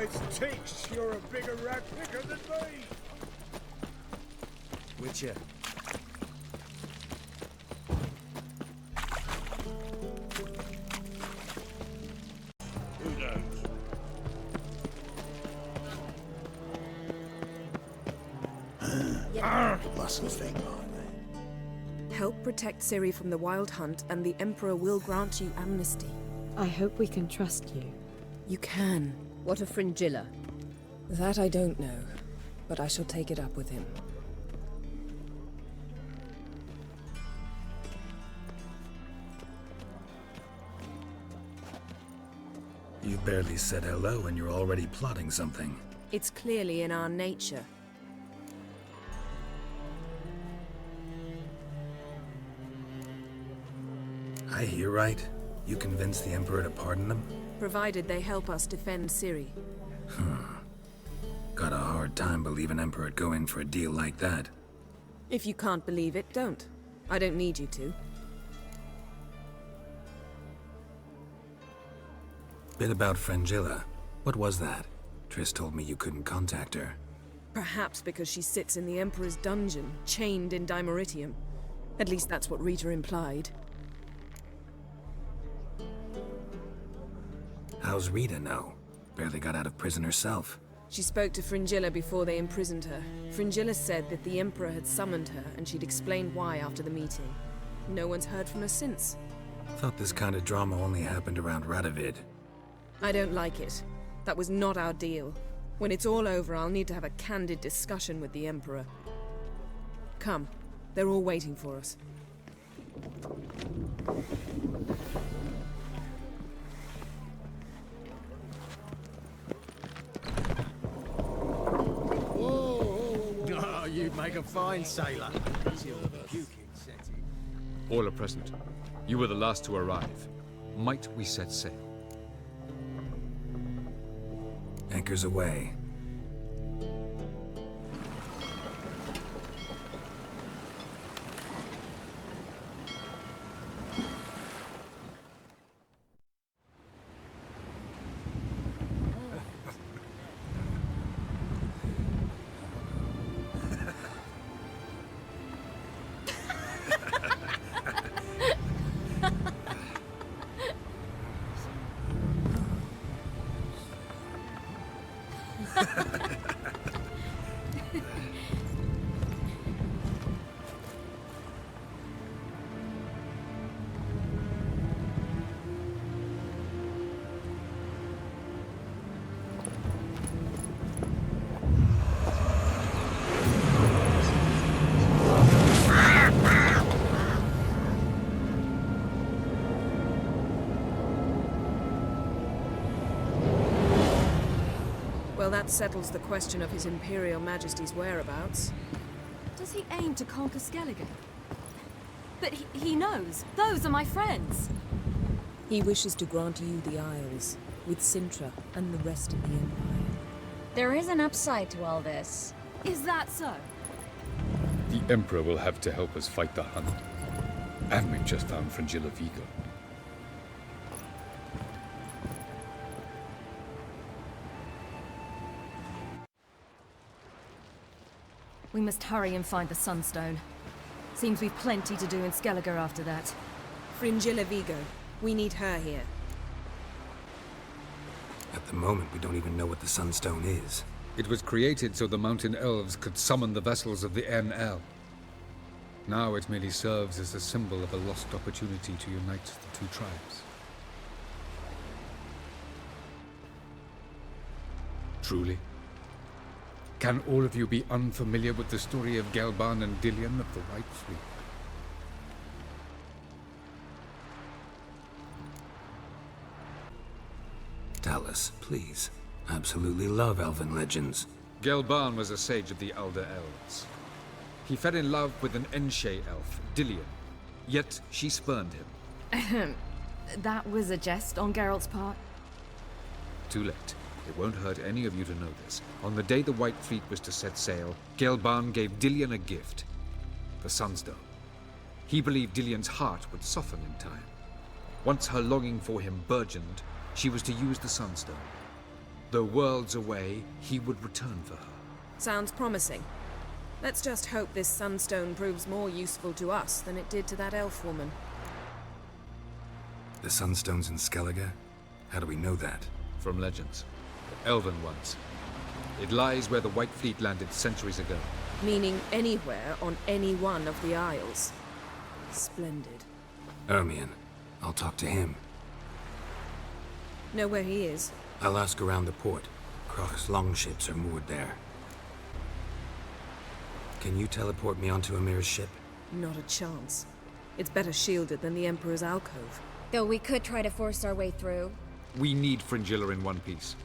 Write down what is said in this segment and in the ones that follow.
It takes you're a bigger rat picker than me. Witcher. Who knows? Mustn't think like that. Help protect Ciri from the Wild Hunt, and the Emperor will grant you amnesty. I hope we can trust you. You can. What of Fringilla? That I don't know, but I shall take it up with him. You barely said hello and you're already plotting something. It's clearly in our nature. I hear right. You convinced the Emperor to pardon them? Provided they help us defend Ciri. Got a hard time believing Emperor'd go in for a deal like that. If you can't believe it, don't. I don't need you to. Bit about Fringilla. What was that? Triss told me you couldn't contact her. Perhaps because she sits in the Emperor's dungeon, chained in Dimeritium. At least that's what Rita implied. How's Rita now? Barely got out of prison herself. She spoke to Fringilla before they imprisoned her. Fringilla said that the Emperor had summoned her, and she'd explained why after the meeting. No one's heard from her since. Thought this kind of drama only happened around Radovid. I don't like it. That was not our deal. When it's all over, I'll need to have a candid discussion with the Emperor. Come. They're all waiting for us. Oh, you'd make a fine sailor. All are present. You were the last to arrive. Might we set sail? Anchors away. Well, that settles the question of His Imperial Majesty's whereabouts. Does he aim to conquer Skellige? But he knows. Those are my friends. He wishes to grant you the Isles, with Sintra and the rest of the Empire. There is an upside to all this. Is that so? The Emperor will have to help us fight the Hunt. And we've just found Fringilla Vigo. We must hurry and find the Sunstone. Seems we've plenty to do in Skellige after that. Fringilla Vigo. We need her here. At the moment, we don't even know what the Sunstone is. It was created so the mountain elves could summon the vessels of the NL. Now it merely serves as a symbol of a lost opportunity to unite the two tribes. Truly? Can all of you be unfamiliar with the story of Gelban and Dillion of the White Fleet? Tell us, please. Absolutely love elven legends. Gelban was a sage of the Elder Elves. He fell in love with an Enshe elf, Dillion, yet she spurned him. That was a jest on Geralt's part. Too late. It won't hurt any of you to know this. On the day the White Fleet was to set sail, Gelban gave Dillion a gift. The Sunstone. He believed Dillion's heart would soften in time. Once her longing for him burgeoned, she was to use the Sunstone. Though worlds away, he would return for her. Sounds promising. Let's just hope this Sunstone proves more useful to us than it did to that elf woman. The Sunstone's in Skellige? How do we know that? From legends. Elven ones. It lies where the White Fleet landed centuries ago. Meaning anywhere on any one of the Isles. Splendid. Ermion. I'll talk to him. Know where he is? I'll ask around the port. Croc's longships are moored there. Can you teleport me onto Amir's ship? Not a chance. It's better shielded than the Emperor's alcove. Though we could try to force our way through. We need Fringilla in one piece.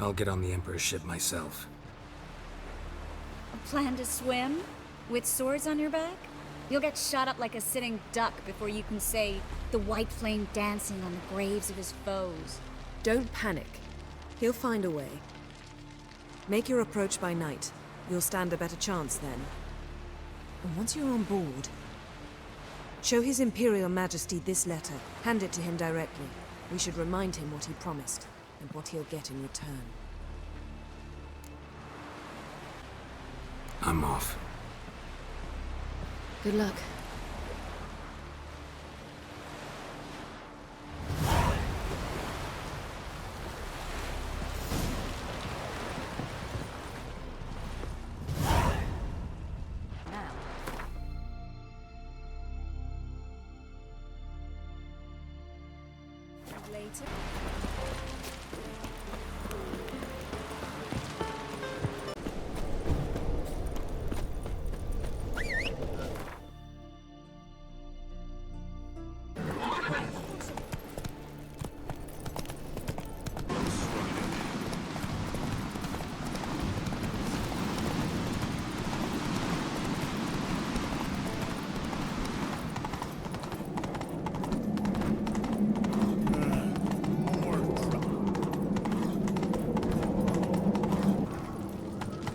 I'll get on the Emperor's ship myself. A plan to swim? With swords on your back? You'll get shot up like a sitting duck before you can say the white flame dancing on the graves of his foes. Don't panic. He'll find a way. Make your approach by night. You'll stand a better chance then. And once you're on board, show His Imperial Majesty this letter. Hand it to him directly. We should remind him what he promised, and what he'll get in return. I'm off. Good luck. Later.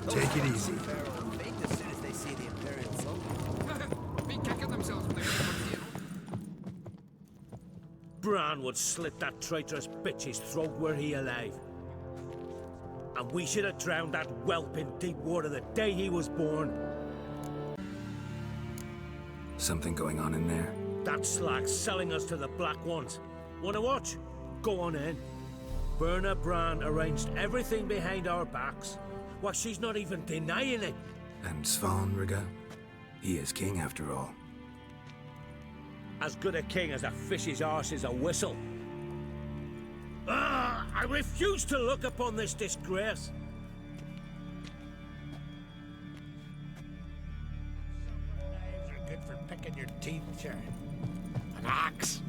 Take it easy. As soon as they see the Imperial soldiers. Be kicking themselves when they get Bran would slit that traitorous bitch's throat were he alive. And we should have drowned that whelp in deep water the day he was born. Something going on in there? That slag's selling us to the Black Ones. Wanna watch? Go on in. Berna Bran arranged everything behind our backs. Why, she's not even denying it. And Svanrige? He is king after all. As good a king as a fish's arse is a whistle. I refuse to look upon this disgrace. Knives are good for picking your teeth, Sharon. An axe.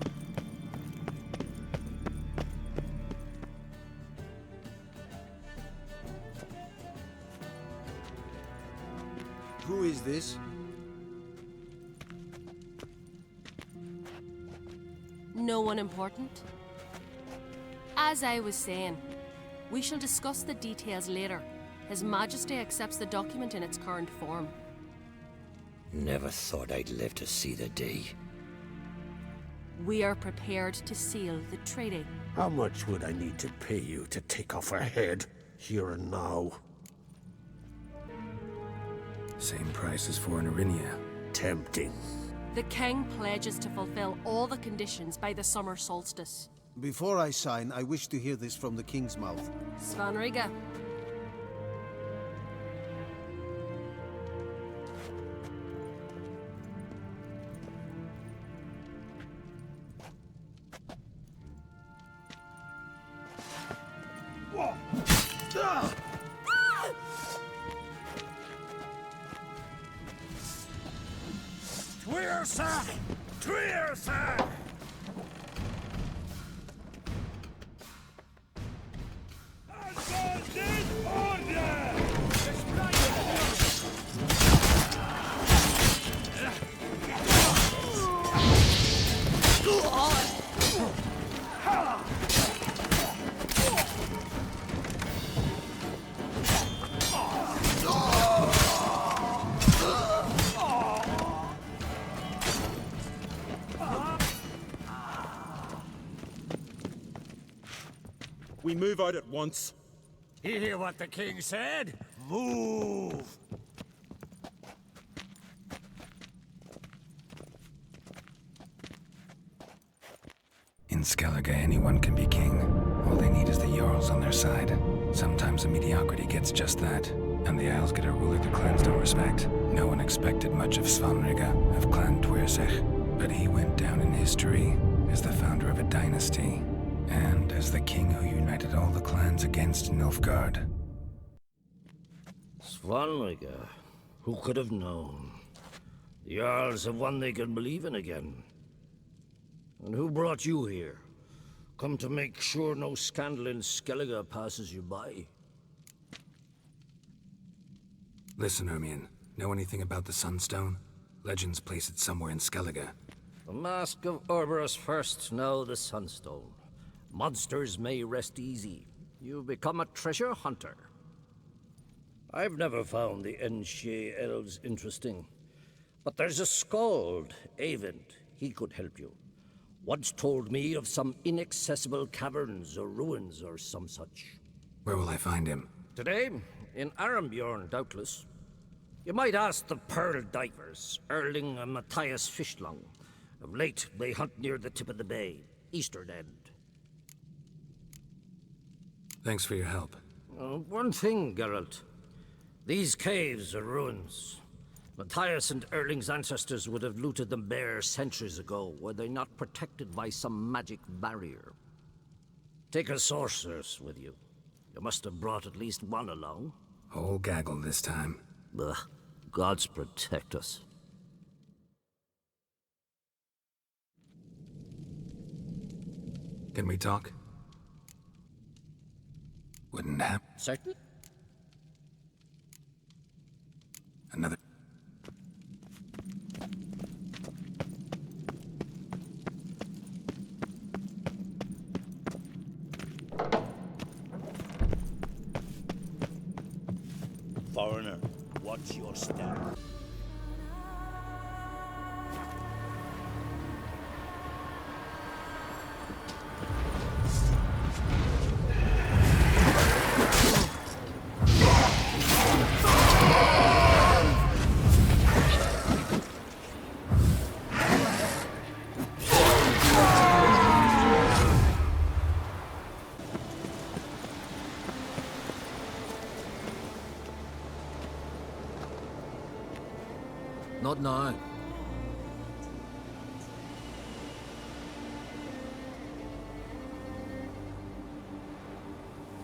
Who is this? No one important. As I was saying, we shall discuss the details later. His Majesty accepts the document in its current form. Never thought I'd live to see the day. We are prepared to seal the treaty. How much would I need to pay you to take off her head, here and now? Same price as for an Arinia. Tempting. The King pledges to fulfill all the conditions by the summer solstice. Before I sign, I wish to hear this from the king's mouth. Svanrige. We move out at once. You hear what the king said? Move! In Skellige, anyone can be king. All they need is the Jarls on their side. Sometimes the mediocrity gets just that, and the Isles get a ruler the clans don't respect. No one expected much of Svanrige, of Clan Dwyrsich, but he went down in history as the founder of a dynasty, and as the king who united all the clans against Nilfgaard. Svanrige, who could have known? The Jarls have one they can believe in again. And who brought you here? Come to make sure no scandal in Skellige passes you by. Listen, Ermion. Know anything about the Sunstone? Legends place it somewhere in Skellige. The Mask of Orberus first, now the Sunstone. Monsters may rest easy. You've become a treasure hunter. I've never found the Enshe elves interesting. But there's a skald, Avent. He could help you. Once told me of some inaccessible caverns or ruins or some such. Where will I find him? Today, in Arambjorn, doubtless. You might ask the Pearl Divers, Erling and Matthias Fishlung. Of late, they hunt near the tip of the bay, eastern end. Thanks for your help. One thing, Geralt. These caves are ruins. Matthias and Erling's ancestors would have looted them bare centuries ago, were they not protected by some magic barrier. Take a sorceress with you. You must have brought at least one along. Whole gaggle this time. Ugh. Gods protect us. Can we talk? Wouldn't happen. Certain? Another... Foreigner, what's your step? Not now.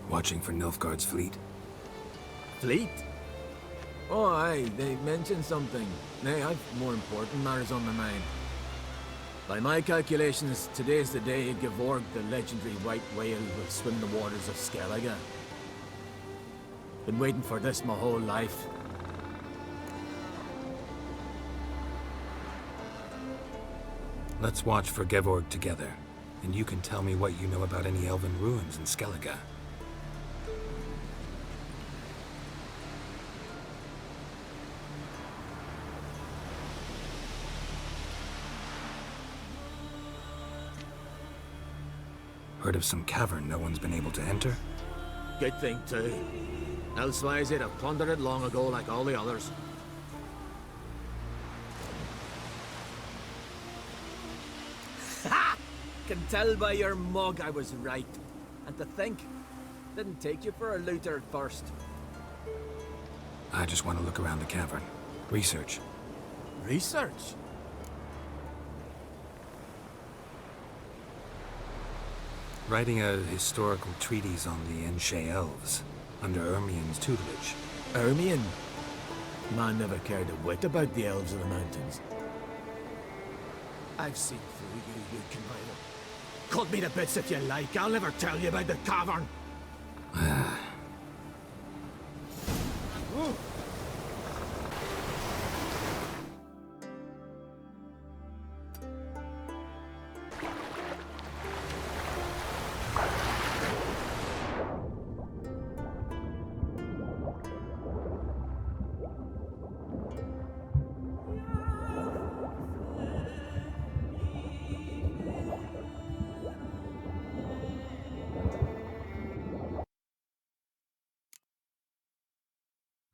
Watching for Nilfgaard's fleet? Fleet? Oh, aye, they mentioned something. Nay, I've more important matters on my mind. By my calculations, today's the day Gevorg, the legendary white whale, will swim the waters of Skellige. Been waiting for this my whole life. Let's watch for Gevorg together, and you can tell me what you know about any elven ruins in Skellige. Heard of some cavern no one's been able to enter? Good thing too. Elsewise they'd have plundered it long ago like all the others. Ha! Can tell by your mug I was right. And to think, didn't take you for a looter at first. I just want to look around the cavern. Research. Research? Writing a historical treatise on the Enshe elves, under Ermion's tutelage. Ermion? Man never cared a whit about the elves of the mountains. I've seen through you, you conniver. Cut me to bits if you like, I'll never tell you about the cavern.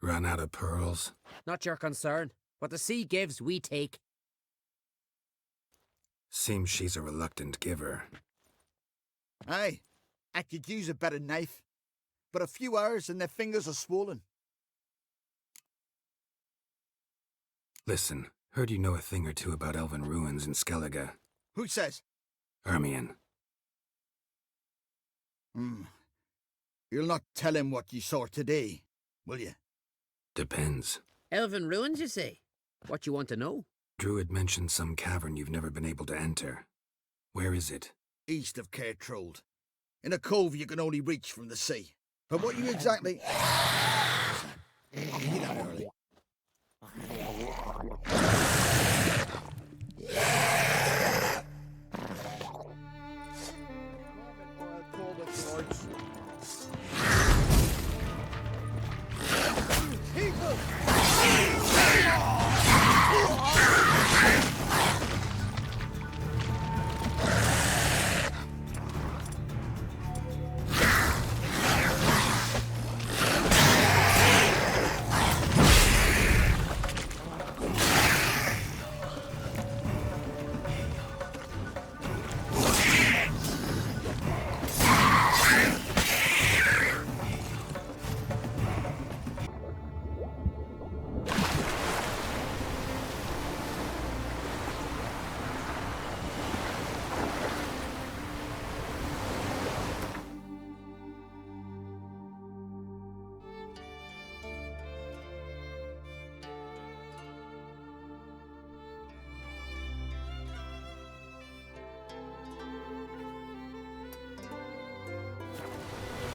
Run out of pearls? Not your concern. What the sea gives, we take. Seems she's a reluctant giver. Aye, I could use a better knife. But a few hours and their fingers are swollen. Listen, heard you know a thing or two about elven ruins in Skellige. Who says? Ermion. You'll not tell him what you saw today, will you? Depends. Elven ruins, you say? What you want to know? Druid mentioned some cavern you've never been able to enter. Where is it? East of Cairtrold. In a cove you can only reach from the sea. But what you exactly...